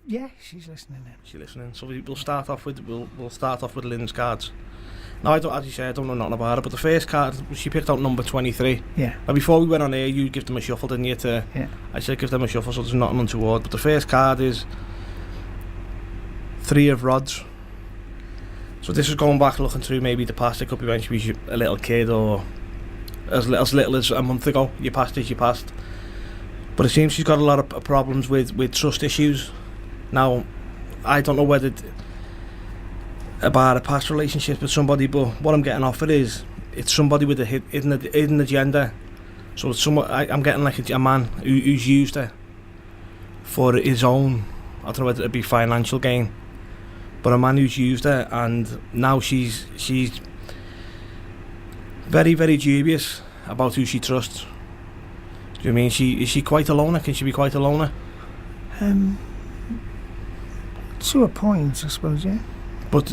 Yeah, she's listening in. She's listening. So we'll start off with Lynne's cards. Now, as you say, I don't know nothing about it, but the first card, she picked out number 23. Yeah. Now, before we went on air, you give them a shuffle, didn't you? Yeah. I said give them a shuffle, so there's nothing untoward. But the first card is 3 of Rods. So this is going back, looking through maybe the past. It could be when she was a little kid, or as little as a month ago. Your past is your past. But it seems she's got a lot of problems with trust issues. Now, I don't know whether about a past relationship with somebody, but what I'm getting off it is it's somebody with a hidden agenda. So it's I'm getting like a man who's used her for his own, I don't know whether it'd be financial gain, but a man who's used her, and now she's very, very dubious about who she trusts. Do you mean is she quite a loner? Can she be quite a loner? To a point, I suppose, yeah. But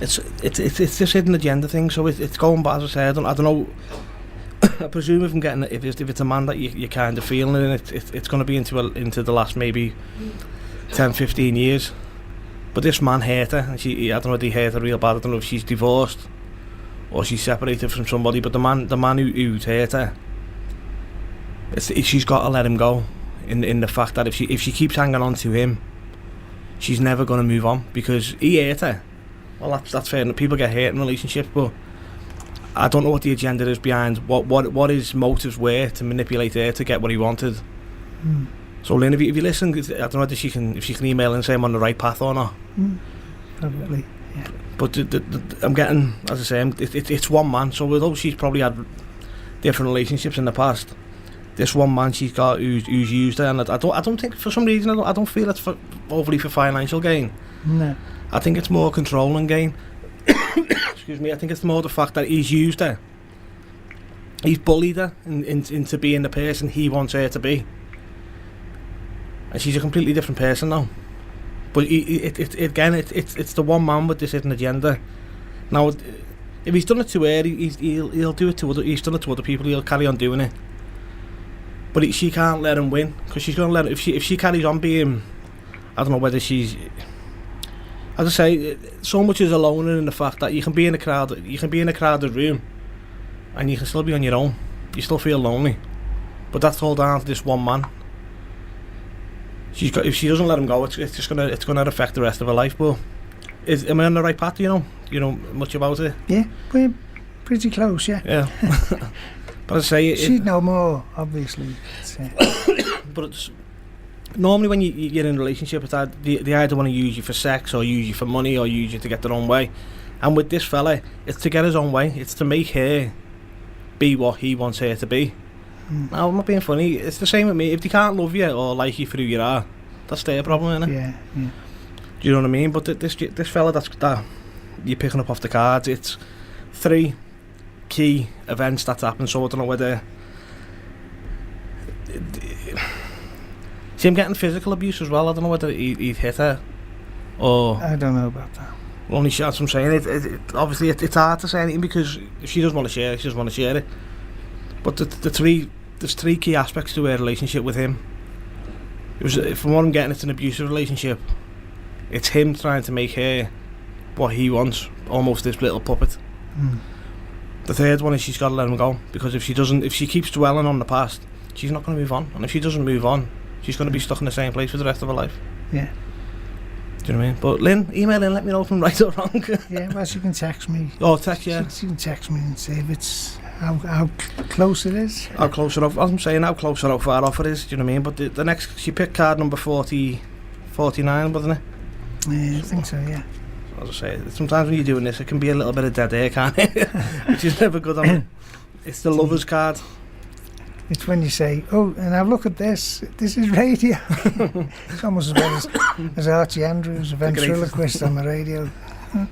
it's this hidden agenda thing. So it's going back. As I say, I don't know. I presume if I'm getting if it's a man that you're kind of feeling, and it's going to be into the last maybe 10-15 years. But this man hurt her, and I don't know if he hurt her real bad. I don't know if she's divorced or she's separated from somebody. But the man who hurt her, she's got to let him go. In the fact that if she keeps hanging on to him, she's never going to move on, because he hurt her. Well, that's fair enough. People get hurt in relationships, but I don't know what the agenda is behind what his motives were to manipulate her to get what he wanted. So Lynne, if you listen, I don't know if she can email and say I'm on the right path or not. Probably, yeah. But I'm getting, as I say, it's one man. So although she's probably had different relationships in the past, this one man she's got who's used her, and I don't think, for some reason, I don't feel it's overly for financial gain. No. I think it's more controlling gain. Excuse me. I think it's more the fact that he's used her. He's bullied her into being the person he wants her to be, and she's a completely different person now. But it's the one man with this hidden agenda. Now, if he's done it to her, he'll do it to other. He's done it to other people. He'll carry on doing it. But she can't let him win, because she's going to let him, if she carries on being, I don't know whether she's, as I say, so much is a loner in the fact that you can be in a crowded room, and you can still be on your own. You still feel lonely, but that's all down to this one man. If she doesn't let him go, it's gonna affect the rest of her life. But am I on the right path? You know much about it? Yeah, we're pretty close. Yeah. Yeah. But I say she'd know more, obviously. But it's normally when you're in a relationship, it's that they either want to use you for sex, or use you for money, or use you to get their own way. And with this fella, it's to get his own way. It's to make her be what he wants her to be. Now, I'm not being funny. It's the same with me. If they can't love you or like you for who you are, that's their problem, isn't it? Yeah. Do you know what I mean? But this fella that you're picking up off the cards, it's 3 key events that's happened. So I don't know whether see him getting physical abuse as well. I don't know whether he'd hit her or I don't know about that. Only shots I'm saying. Obviously it's hard to say anything, because if she doesn't want to share it, she doesn't want to share it. But there's 3 key aspects to her relationship with him. It was, from what I'm getting, it's an abusive relationship. It's him trying to make her what he wants, almost this little puppet. The third one is she's got to let him go, because if she keeps dwelling on the past, she's not going to move on. And if she doesn't move on, she's going to be stuck in the same place for the rest of her life. Yeah. Do you know what I mean? But Lynne, email in, let me know if I'm right or wrong. Yeah, well, she can text me. Oh, text, yeah. She can text me and say if it's how close it is. How close or I'm saying how close or how far off it is. Do you know what I mean? But the next, she picked card number 49, wasn't it? Yeah, I think so. Yeah. As I say, sometimes when you're doing this, it can be a little bit of dead air, can't it? Which is never good on it. It's the lover's card. It's when you say, oh, and now look at this. This is radio. It's almost as bad as Archie Andrews, a ventriloquist on the radio.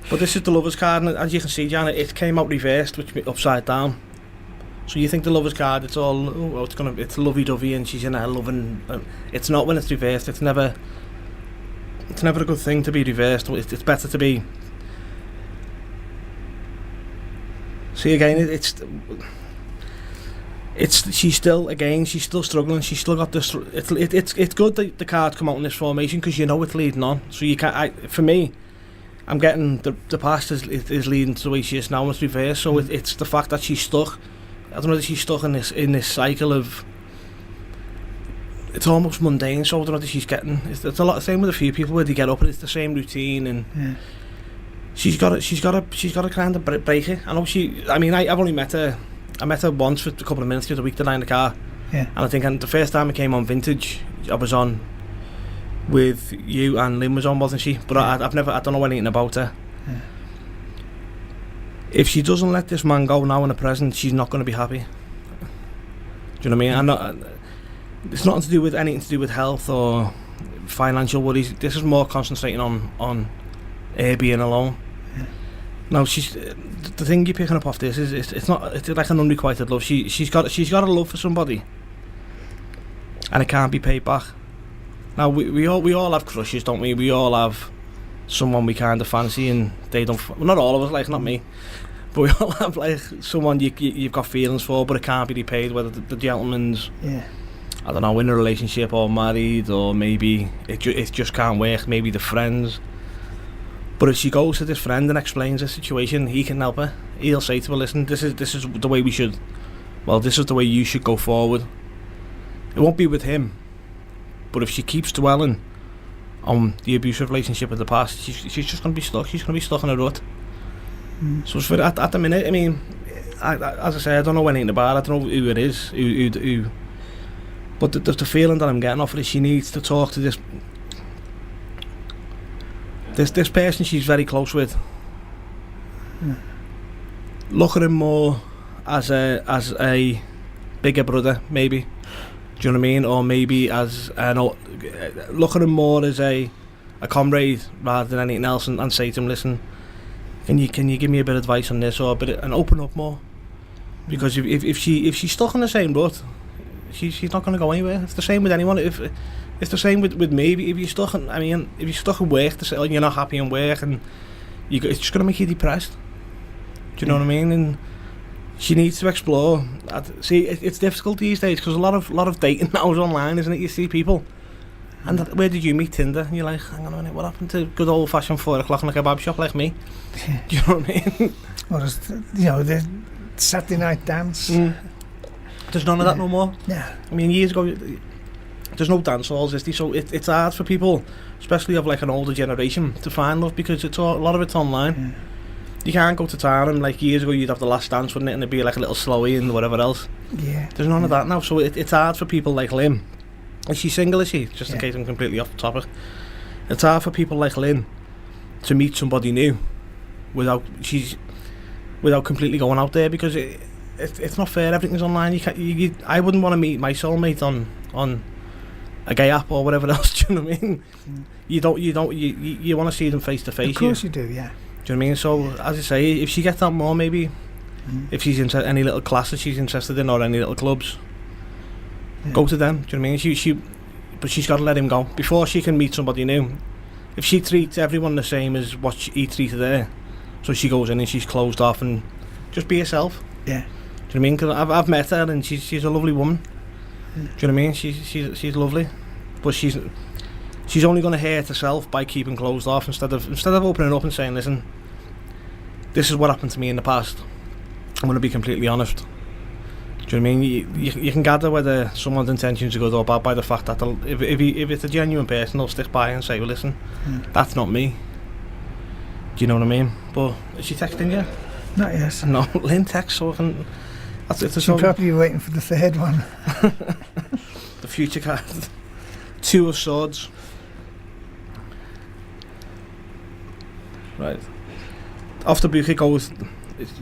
But this is the lover's card, and as you can see, Janet, it came out reversed, which means upside down. So you think the lover's card, it's all, it's lovey-dovey, and she's in her loving. It's not when it's reversed. It's never a good thing to be reversed. It's better to be. See again, she's still struggling. She's still got this. It's good that the cards come out in this formation because you know it's leading on. So you can't. For me, I'm getting the past is leading to the way she is now. It's reversed. So it's the fact that she's stuck. I don't know that she's stuck in this cycle of. It's almost mundane. So I don't know that she's getting. It's a lot the same with a few people where they get up and it's the same routine and. Yeah. She's got to kind of break it. I know I've only met her. I met her once for a couple of minutes the other week in the car. Yeah. And I think the first time I came on Vintage, I was on with you and Lynne was on, wasn't she? But yeah. I don't know anything about her. Yeah. If she doesn't let this man go now in the present, she's not going to be happy. Do you know what I mean? It's nothing to do with anything to do with health or financial worries. This is more concentrating on her being alone. No, the thing you're picking up off this is it's like an unrequited love. She's got a love for somebody, and it can't be paid back. Now we all have crushes, don't we? We all have someone we kind of fancy, and they don't. Well, not all of us, like not me, but we all have like someone you've got feelings for, but it can't be repaid. Whether the gentleman's, I don't know, in a relationship or married, or maybe it just can't work. Maybe the friends. But if she goes to this friend and explains the situation, he can help her. He'll say to her, listen, this is the way we should, this is the way you should go forward. It won't be with him. But if she keeps dwelling on the abusive relationship of the past, she's just going to be stuck. She's going to be stuck in a rut. So it's at the minute, I mean, as I say, I don't know anything about it. I don't know who it is. Who. But the feeling that I'm getting off it is she needs to talk to this person she's very close with. Look at him more as a bigger brother, maybe. Do you know what I mean? Or maybe look at him more as a comrade rather than anything else, and say to him, listen, can you give me a bit of advice on this, and open up more? Because if she's stuck in the same rut, she's not going to go anywhere. It's the same with anyone. It's the same with me. If you're stuck in work, and you're not happy in work, and it's just going to make you depressed. Do you know what I mean? And she needs to explore. See, it's difficult these days because a lot of dating now is online, isn't it? You see people, and where did you meet? Tinder? And you're like, hang on a minute, what happened to good old fashioned 4 o'clock in a kebab shop like me? Do you know what I mean? Or the Saturday night dance. There's none of that no more. Yeah. I mean, years ago, there's no dance halls, is there? So it's hard for people, especially of like an older generation, to find love because a lot of it's online. Yeah. You can't go to town, and like years ago you'd have the last dance, wouldn't it? And it'd be like a little slowy and whatever else. Yeah. There's none of that now, so it's hard for people like Lynne. Is she single, is she? Just in case I'm completely off the topic. It's hard for people like Lynne to meet somebody new without completely going out there, because it's not fair. Everything's online. I wouldn't want to meet my soulmate on a gay app or whatever else. Do you know what I mean? You want to see them face to face. Of course you do, yeah. Do you know what I mean? So as I say, if she gets out more, maybe if she's into any little classes she's interested in or any little clubs, go to them. Do you know what I mean? But she's got to let him go before she can meet somebody new. If she treats everyone the same as what he treated her, so she goes in and she's closed off and just be herself. Yeah. Do you know what I mean? Because I've met her and she's a lovely woman. Yeah. Do you know what I mean? She's lovely, but she's only going to hurt herself by keeping closed off instead of opening up and saying, listen, this is what happened to me in the past. I'm going to be completely honest. Do you know what I mean? You can gather whether someone's intentions are good or bad by the fact that if it's a genuine person, they'll stick by and say, well, listen, that's not me. Do you know what I mean? But is she texting you? Not yet. No, Lynne texts, so I can... She's probably waiting for the third one. The future card. 2 of Swords. Right. Off the book it goes,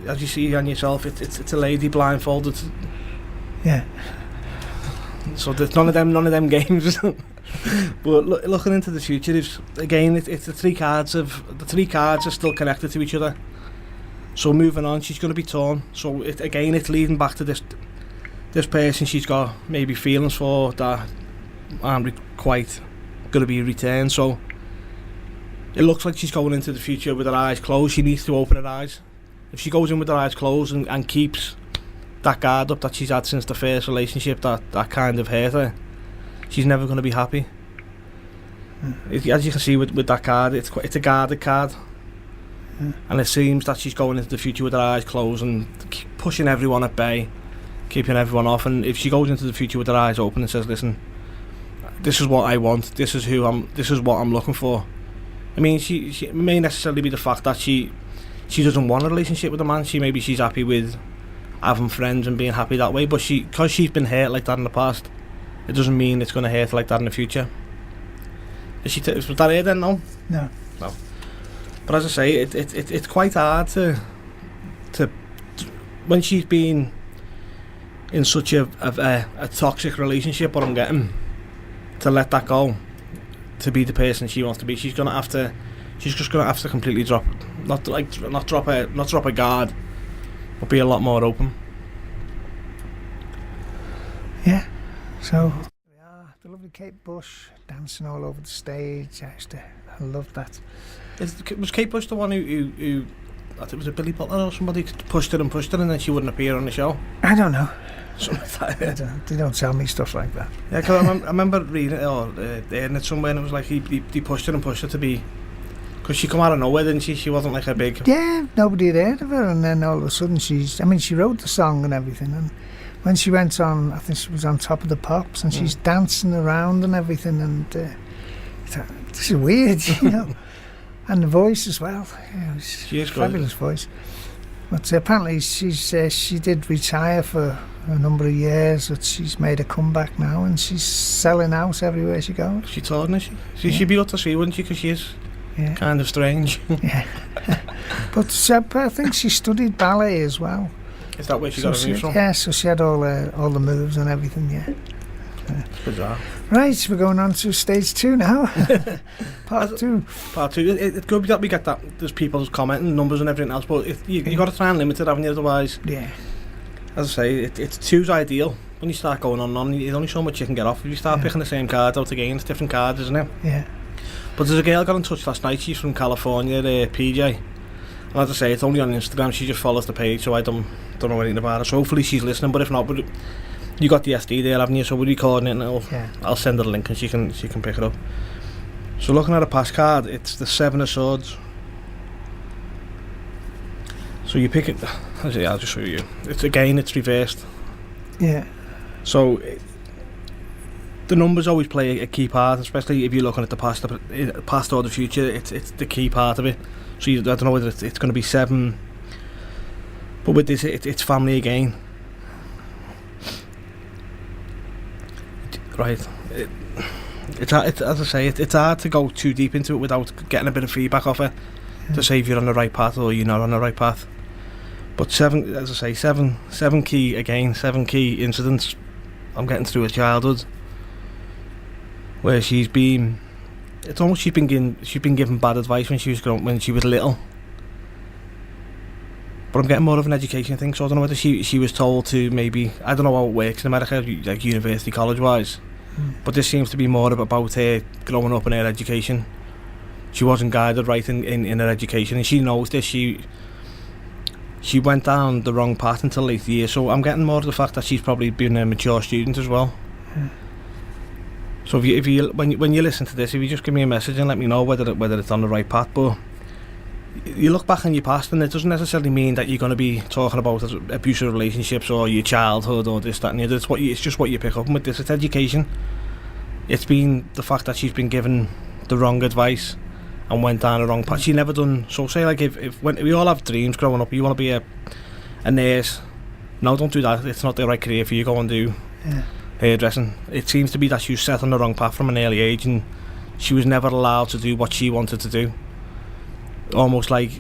as you see on yourself, it's a lady blindfolded. Yeah. So there's none of them games. But looking into the future, it's the 3 cards are still connected to each other. So moving on, she's going to be torn. So it's leading back to this person she's got maybe feelings for that aren't quite going to be returned. So it looks like she's going into the future with her eyes closed. She needs to open her eyes. If she goes in with her eyes closed and keeps that guard up that she's had since the first relationship that kind of hurt her, she's never going to be happy. As you can see with that card, it's a guarded card. And it seems that she's going into the future with her eyes closed and pushing everyone at bay, keeping everyone off. And if she goes into the future with her eyes open and says, listen, this is what I want, this is what I'm looking for. I mean, she may necessarily be the fact that she doesn't want a relationship with a man. Maybe she's happy with having friends and being happy that way, but because she's been hurt like that in the past, it doesn't mean it's going to hurt like that in the future. Was that it then? No. But as I say, it's quite hard to when she's been in such a toxic relationship, what I'm getting, to let that go, to be the person she wants to be. She's just gonna have to completely drop a guard, but be a lot more open. Yeah. So we are the lovely Kate Bush dancing all over the stage. I love that. Was Kate Bush the one who I think it was a Billy Butler or somebody pushed her and then she wouldn't appear on the show? I don't know. Something like that. They don't tell me stuff like that. Yeah, because I remember reading it or hearing it somewhere, and it was like he pushed her to be, because she come out of nowhere, didn't she? She wasn't like a big... Yeah, nobody had heard of her, and then all of a sudden she wrote the song and everything, and when she went on, I think she was on Top of the Pops, and she's dancing around and everything, and this is weird, you know. And the voice as well. Yeah, she is fabulous voice. But apparently she did retire for a number of years, but she's made a comeback now and she's selling out everywhere she goes. She told me she'd be good to see, wouldn't she? Because she is kind of strange. Yeah. But I think she studied ballet as well. Is that where she got her moves from? Yeah, so she had all the moves and everything, yeah. It's bizarre. Right, we're going on to stage 2 now. Part 2. It could be that we get that there's people commenting, numbers and everything else, but you got to try and limit it, haven't you? Otherwise, yeah. As I say, it's 2's ideal. When you start going on, there's only so much you can get off. If you start picking the same cards out again, it's different cards, isn't it? Yeah. But there's a girl got in touch last night. She's from California, PJ. And as I say, it's only on Instagram. She just follows the page, so I don't know anything about her. So hopefully she's listening. But if not, you got the SD there, haven't you? So we're recording it, and I'll send her the link, and she can pick it up. So looking at a pass card, it's the 7 of Swords. So you pick it. I'll just show you. It's reversed. Yeah. So the numbers always play a key part, especially if you're looking at the past or the future. It's the key part of it. So I don't know whether it's going to be 7, but with this, it's family again. Right. It's as I say, it's hard to go too deep into it without getting a bit of feedback off it to say if you're on the right path or you're not on the right path. But 7, as I say, 7 key again, 7 key incidents. I'm getting through her childhood where she's been given bad advice when she was little. But I'm getting more of an education thing, so I don't know whether she was told to, maybe, I don't know how it works in America, like university, college wise, but this seems to be more about her growing up in her education. She wasn't guided right in her education, and she knows this. She went down the wrong path until late years, so I'm getting more of the fact that she's probably been a mature student as well. So if you when you listen to this, if you just give me a message and let me know whether it's on the right path. But you look back on your past, and it doesn't necessarily mean that you're going to be talking about abusive relationships or your childhood or this, that and the other. It's just what you pick up with this. It's education. It's been the fact that she's been given the wrong advice and went down the wrong path. She never done. So say like if when we all have dreams growing up, you want to be a nurse. No, don't do that. It's not the right career for you. Go and do hairdressing. It seems to be that she was set on the wrong path from an early age, and she was never allowed to do what she wanted to do. Almost like,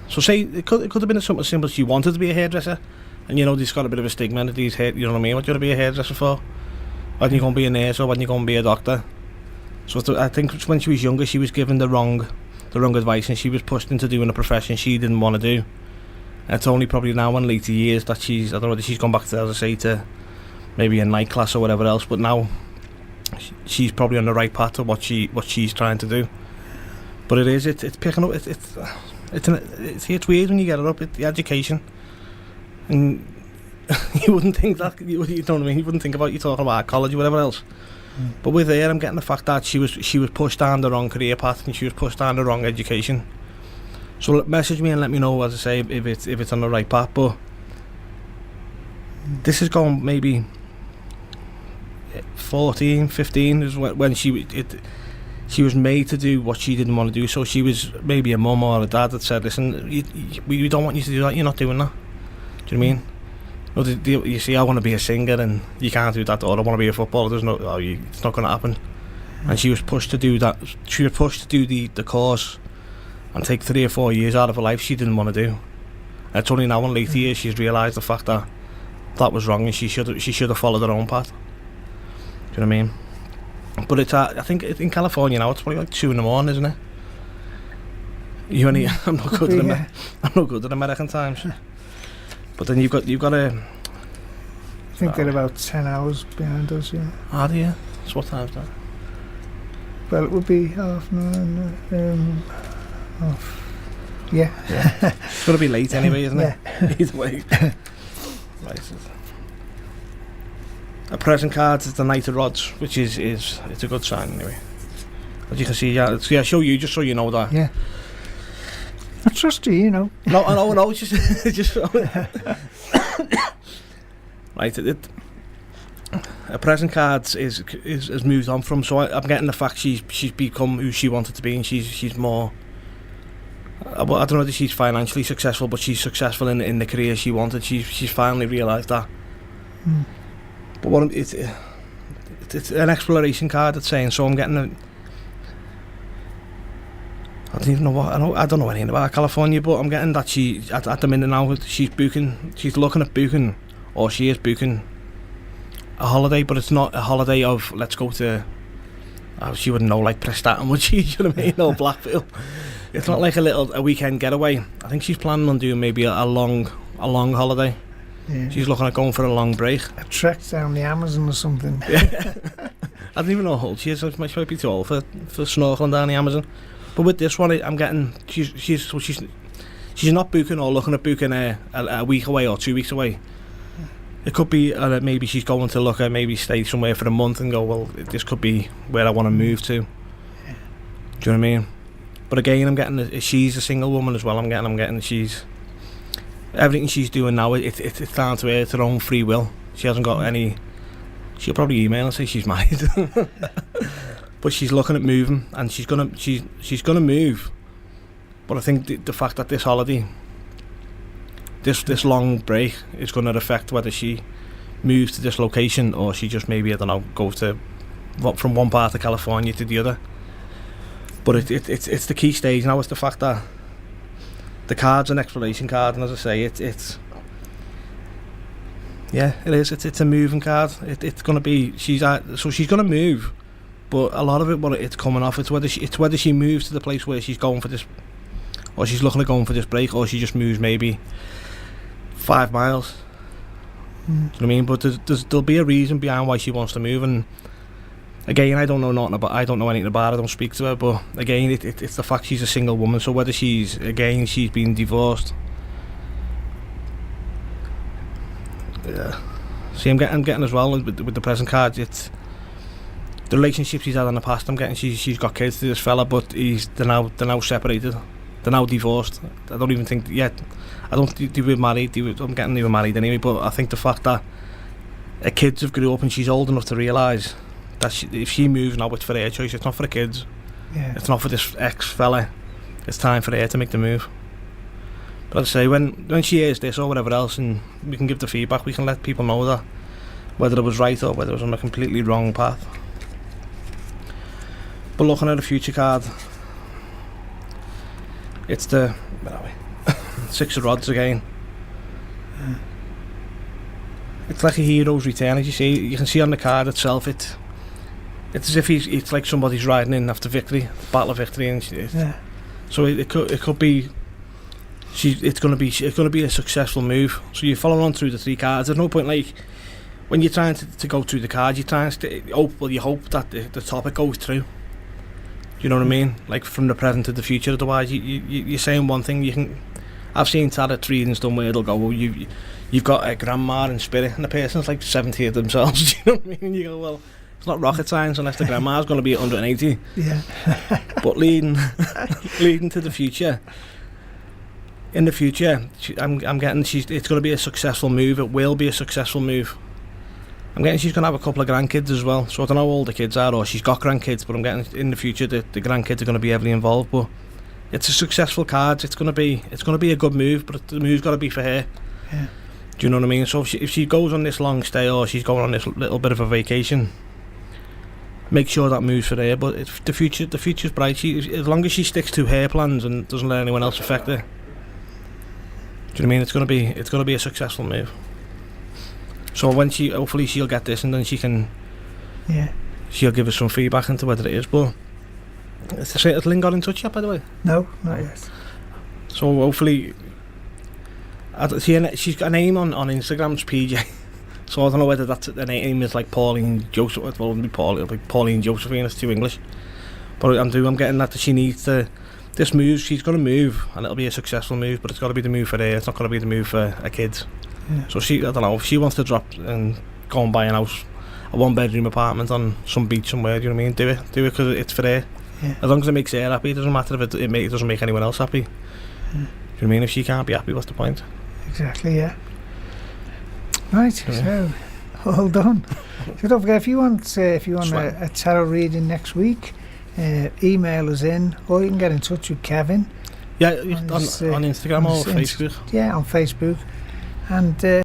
so say it could have been something simple. She wanted to be a hairdresser, and there's got a bit of a stigma in these you know what I mean? What do you want to be a hairdresser for? Why don't you go and be a nurse, or why don't you go and be a doctor? So I think when she was younger, she was given the wrong advice, and she was pushed into doing a profession she didn't want to do. And it's only probably now in later years that I don't know whether she's gone back to, as I say, to maybe a night class or whatever else, but now she's probably on the right path to what she's trying to do. But it's picking up. It's weird when you get it up. The education. And you wouldn't think that, you know what I mean? You wouldn't think about you talking about college or whatever else. But with her, I'm getting the fact that she was pushed down the wrong career path and she was pushed down the wrong education. So message me and let me know, as I say, if it's on the right path. But this is going maybe 14, 15 is when she was made to do what she didn't want to do. So she was maybe a mum or a dad that said, listen, we don't want you to do that, you're not doing that. Do you know what I mean? Well, you see, I want to be a singer and you can't do that, or I want to be a footballer, it's not going to happen. And she was pushed to do that. She was pushed to do the course and take 3 or 4 years out of her life she didn't want to do. And it's only now in later years she's realised the fact that that was wrong and she should have followed her own path. Do you know what I mean? But it's I think in California now it's probably like 2 a.m, isn't it? I'm not good at American times. But then you've got a... I think they're about 10 hours behind us, yeah. Are they? So what time's that? Well, it would be 9:30. Yeah. It's going to be late anyway, isn't it? Either way. Right. A present card is the Knight of Rods, which is it's a good sign anyway. As you can see, show you, just so you know that. Yeah. I trust you, you know. No, it's just right. A present card is moved on from. So I'm getting the fact she's become who she wanted to be, and she's more. I don't know whether she's financially successful, but she's successful in the career she wanted. She's finally realised that. But it's an exploration card. It's saying, so I'm getting I don't even know what I don't know anything about California, but I'm getting that she at the minute now she's looking at booking, or she is booking a holiday, but it's not a holiday of let's go to. She wouldn't know, like Prestatyn, would she? You know what I mean? No, Blackville. It's not like a weekend getaway. I think she's planning on doing maybe a long holiday. Yeah. She's looking at going for a long break. A trek down the Amazon or something. Yeah. I don't even know how old she is. She might be too old for snorkeling down the Amazon. But with this one, I'm getting she's not booking or looking at booking a week away or 2 weeks away. It could be maybe she's going to look at maybe stay somewhere for a month and go, well, this could be where I want to move to. Yeah. Do you know what I mean? But again, I'm getting she's a single woman as well. I'm getting she's everything she's doing now. It's down to her own free will. She hasn't got any. She'll probably email and say she's married. But she's looking at moving, and she's gonna move. But I think the fact that this holiday, this long break, is going to affect whether she moves to this location or she just maybe, I don't know, goes to from one part of California to the other. But it's the key stage now. It's the fact that the card's an exploration card, and as I say, it's yeah, it is. It's a moving card. It's going to be she's going to move. But a lot of it, what it's coming off, it's whether she moves to the place where she's going for this, or she's looking at going for this break, or she just moves maybe 5 miles. Do you know what I mean? But there'll be a reason behind why she wants to move. And again, I don't know anything about her. I don't speak to her. But again, it's the fact she's a single woman. So whether she's been divorced. Yeah. See, I'm getting as well with the present card. It's the relationship she's had in the past. I'm getting she's got kids to this fella, but they're now separated. They're now divorced. I don't even think yet. I don't think they were married. I'm getting they were married anyway. But I think the fact that her kids have grew up and she's old enough to realise that if she moves now, it's for her choice. It's not for the kids. Yeah. It's not for this ex fella. It's time for her to make the move. But I'd say when she hears this or whatever else, and we can give the feedback, we can let people know that whether it was right or whether it was on a completely wrong path. But looking at the future card, it's the where are we? 6 of Rods again. It's like a hero's return, as you see. You can see on the card itself. It's as if it's like somebody's riding in after victory, the battle of victory, and so it could be. It's going to be a successful move. So you follow on through the 3 cards. There's no point like when you're trying to go through the cards, you're trying to you hope that the topic goes through. You know what I mean? Like from the present to the future. Otherwise, you're saying one thing, you can, I've seen tarot readings done where they'll go, well, you've got a grandma in spirit, and the person's like 70 of themselves. Do you know what I mean? And you go, well, it's not rocket science unless the grandma's going to be 180. Yeah. But leading to the future. In the future, I'm getting it's going to be a successful move. It will be a successful move. I'm getting she's going to have a couple of grandkids as well. So I don't know how old the kids are, or she's got grandkids. But I'm getting in the future the grandkids are going to be heavily involved. But it's a successful card. It's going to be a good move. But the move's got to be for her. Yeah. Do you know what I mean? So if she goes on this long stay, or she's going on this little bit of a vacation, make sure that moves for her. But the future's bright. As long as she sticks to her plans and doesn't let anyone else affect her. Do you know what I mean? It's going to be a successful move. So when hopefully she'll get this, and then she'll give us some feedback into whether it is. But has Lynn got in touch yet, by the way? No, not yet. So hopefully, she's got a name on Instagram's PJ. So I don't know whether that's the name is like Pauline Josephine. It won't be Pauline Josephine. It's too English. But I'm getting that she needs to. This move, she's going to move, and it'll be a successful move, but it's got to be the move for her. It's not going to be the move for her kids. Yeah. So I don't know, if she wants to drop and go and buy a house, a 1-bedroom apartment on some beach somewhere, do you know what I mean? Do it because it's for her. Yeah. As long as it makes her happy, it doesn't matter if it doesn't make anyone else happy. Yeah. Do you know what I mean? If she can't be happy, what's the point? Exactly, yeah. Right, so all done. So don't forget, if you want a tarot reading next week, email us in, or you can get in touch with Kevin. Yeah, on Instagram or Facebook. Yeah, on Facebook. And